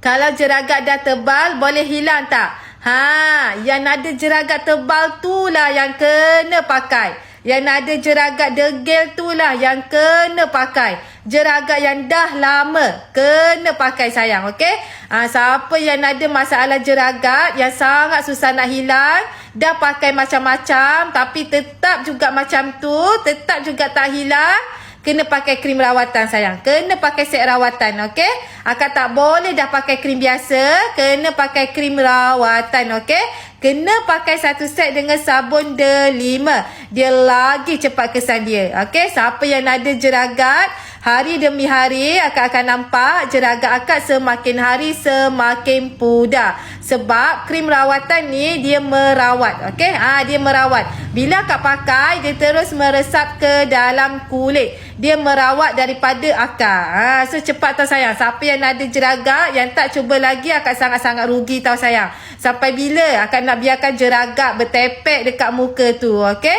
Kalau jeragat dah tebal, boleh hilang tak? Yang ada jeragat tebal tu lah yang kena pakai. Yang ada jeragat degil tu lah yang kena pakai. Jeragat yang dah lama kena pakai sayang, okey? Siapa yang ada masalah jeragat yang sangat susah nak hilang, dah pakai macam-macam tapi tetap juga macam tu, tetap juga tak hilang, kena pakai krim rawatan sayang. Kena pakai set rawatan, okey? Akak tak boleh dah pakai krim biasa, kena pakai krim rawatan, okey? Kena pakai satu set dengan sabun delima. Dia lagi cepat kesan dia, okey? Siapa yang ada jeragat, hari demi hari akak akan nampak jeragat akak semakin hari semakin pudar. Sebab krim rawatan ni dia merawat, okey? Dia merawat. Bila akak pakai, dia terus meresap ke dalam kulit. Dia merawat daripada akar. So cepat tau sayang. Siapa yang ada jeragat yang tak cuba lagi, akak sangat-sangat rugi tau sayang. Sampai bila akak nak biarkan jeragat bertepek dekat muka tu, okey?